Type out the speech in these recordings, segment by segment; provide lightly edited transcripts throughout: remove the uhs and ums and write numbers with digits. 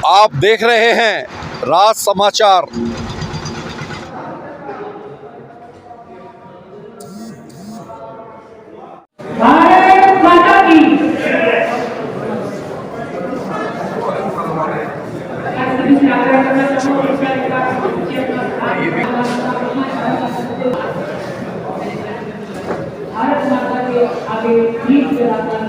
आप देख रहे हैं राज समाचार। भारत माता की भारत माता के आगे गीत गाकर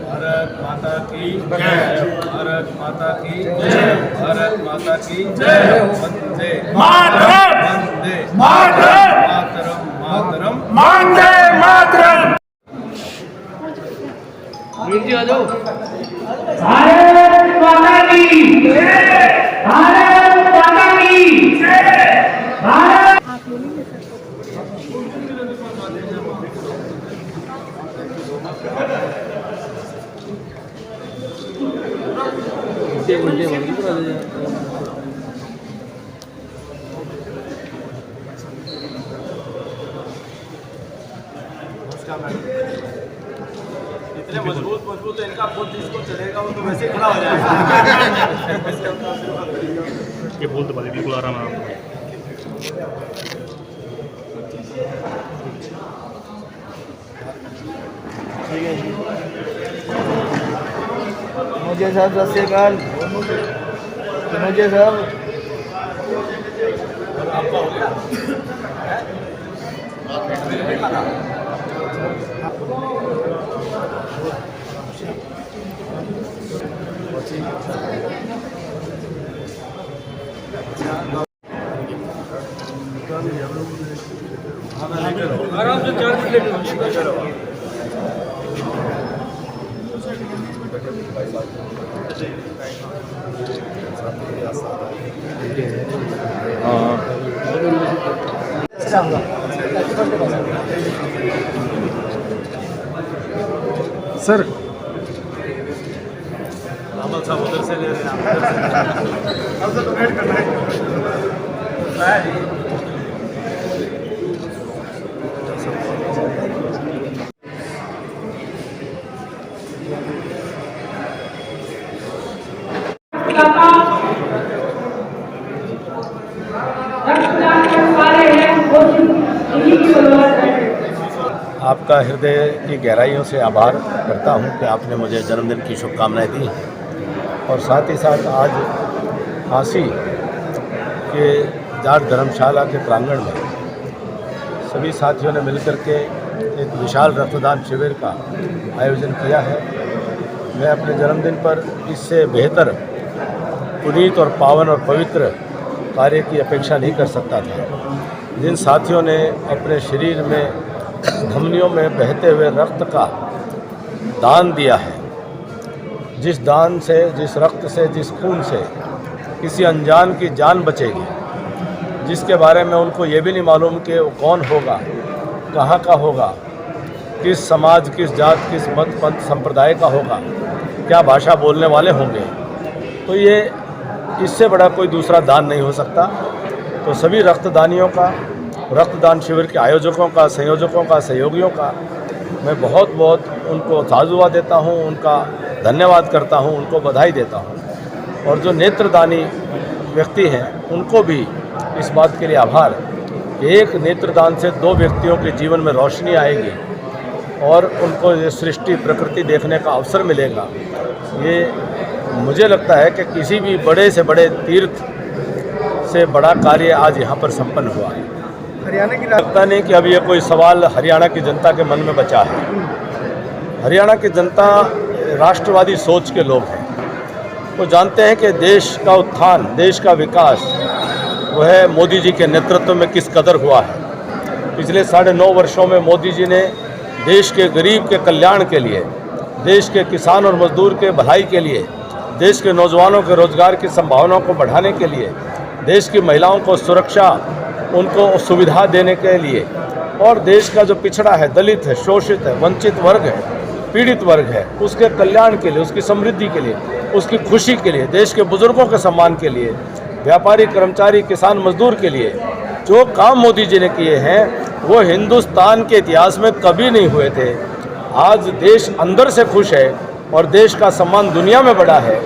भारत माता की जय। भारत माता की जय। भारत माता की जय। वंदे मातरम। वंदे मातरम। मातरम मातरम वंदे मातरम। भारत माता की भारत माता की भारत इतने मजबूत है इनका बुद्ध जिसको चढ़ेगा वो तो वैसे ही खड़ा हो जाएगा। ये बोल तो बात बिल्कुल आराम है। मुझे साहब सत श्रीकाल। मुझे साहब आपका हो गया आराम से 4 मिनट सर अमल साहब उधर से ले रहे हैं। रक्तदान करने वाले हैं वो इन्हीं की बदौलत है। आपका हृदय की गहराइयों से आभार करता हूं कि आपने मुझे जन्मदिन की शुभकामनाएं दी और साथ ही साथ आज काशी के जाट धर्मशाला के प्रांगण में सभी साथियों ने मिलकर के एक विशाल रक्तदान शिविर का आयोजन किया है। मैं अपने जन्मदिन पर इससे बेहतर पुनीत और पावन और पवित्र कार्य की अपेक्षा नहीं कर सकता था। जिन साथियों ने अपने शरीर में धमनियों में बहते हुए रक्त का दान दिया है, जिस दान से, जिस रक्त से, जिस खून से किसी अनजान की जान बचेगी, जिसके बारे में उनको ये भी नहीं मालूम कि वो कौन होगा, कहाँ का होगा, किस समाज, किस जात, किस मत पंथ संप्रदाय का होगा, क्या भाषा बोलने वाले होंगे, तो ये इससे बड़ा कोई दूसरा दान नहीं हो सकता। तो सभी रक्तदानियों का, रक्तदान शिविर के आयोजकों का, संयोजकों का, सहयोगियों का मैं बहुत बहुत उनको ताजुआ देता हूं, उनका धन्यवाद करता हूं, उनको बधाई देता हूं। और जो नेत्रदानी व्यक्ति हैं उनको भी इस बात के लिए आभार कि एक नेत्रदान से 2 व्यक्तियों के जीवन में रोशनी आएगी और उनको ये सृष्टि प्रकृति देखने का अवसर मिलेगा। ये मुझे लगता है कि किसी भी बड़े से बड़े तीर्थ से बड़ा कार्य आज यहाँ पर संपन्न हुआ है। हरियाणा की लगता नहीं कि अब ये कोई सवाल हरियाणा की जनता के मन में बचा है। हरियाणा की जनता राष्ट्रवादी सोच के लोग हैं। वो जानते हैं कि देश का उत्थान, देश का विकास वह मोदी जी के नेतृत्व में किस कदर हुआ है। पिछले 9.5 वर्षों में मोदी जी ने देश के गरीब के कल्याण के लिए देश के किसान और मजदूर के भलाई के लिए, देश के नौजवानों के रोजगार की संभावनाओं को बढ़ाने के लिए, देश की महिलाओं को सुरक्षा, उनको सुविधा देने के लिए, और देश का जो पिछड़ा है, दलित है, शोषित है, वंचित वर्ग है, पीड़ित वर्ग है, उसके कल्याण के लिए, उसकी समृद्धि के लिए, उसकी खुशी के लिए, देश के बुजुर्गों के सम्मान के लिए, व्यापारी, कर्मचारी, किसान, मजदूर के लिए जो काम मोदी जी ने किए हैं वो हिंदुस्तान के इतिहास में कभी नहीं हुए थे। आज देश अंदर से खुश है और देश का सम्मान दुनिया में बढ़ा है।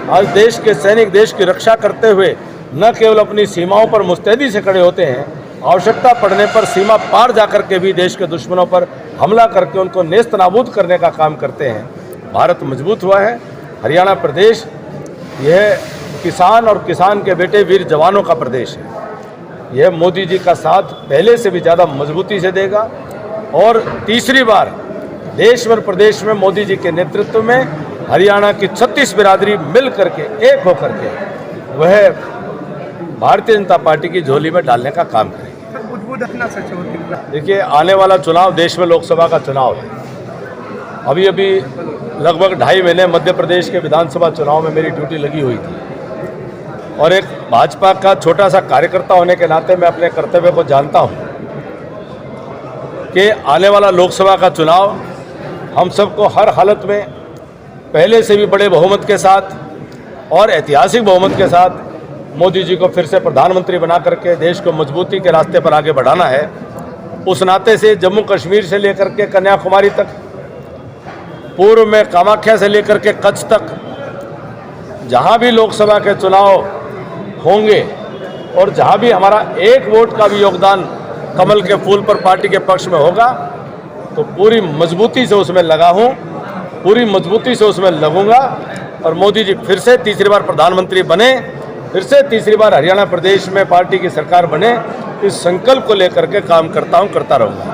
आज देश के सैनिक देश की रक्षा करते हुए न केवल अपनी सीमाओं पर मुस्तैदी से खड़े होते हैं, आवश्यकता पड़ने पर सीमा पार जाकर के भी देश के दुश्मनों पर हमला करके उनको नेस्त नाबूद करने का काम करते हैं। भारत मजबूत हुआ है। हरियाणा प्रदेश यह किसान और किसान के बेटे वीर जवानों का प्रदेश है। यह मोदी जी का साथ पहले से भी ज़्यादा मजबूती से देगा और तीसरी बार देश और प्रदेश में मोदी जी के नेतृत्व में हरियाणा की 36 बिरादरी मिल करके एक होकर के वह भारतीय जनता पार्टी की झोली में डालने का काम करेगी। देखिए, आने वाला चुनाव देश में लोकसभा का चुनाव है। अभी लगभग 2.5 महीने मध्य प्रदेश के विधानसभा चुनाव में मेरी ड्यूटी लगी हुई थी और एक भाजपा का छोटा सा कार्यकर्ता होने के नाते मैं अपने कर्तव्य को जानता हूं कि आने वाला लोकसभा का चुनाव हम सबको हर हालत में पहले से भी बड़े बहुमत के साथ और ऐतिहासिक बहुमत के साथ मोदी जी को फिर से प्रधानमंत्री बना करके देश को मजबूती के रास्ते पर आगे बढ़ाना है। उस नाते से जम्मू कश्मीर से लेकर के कन्याकुमारी तक, पूर्व में कामाख्या से लेकर के कच्छ तक, जहां भी लोकसभा के चुनाव होंगे और जहां भी हमारा एक वोट का भी योगदान कमल के फूल पर पार्टी के पक्ष में होगा तो पूरी मजबूती से उसमें लगा हूं, पूरी मजबूती से उसमें लगूंगा और मोदी जी फिर से तीसरी बार प्रधानमंत्री बने, फिर से तीसरी बार हरियाणा प्रदेश में पार्टी की सरकार बने, इस संकल्प को लेकर के काम करता रहूंगा।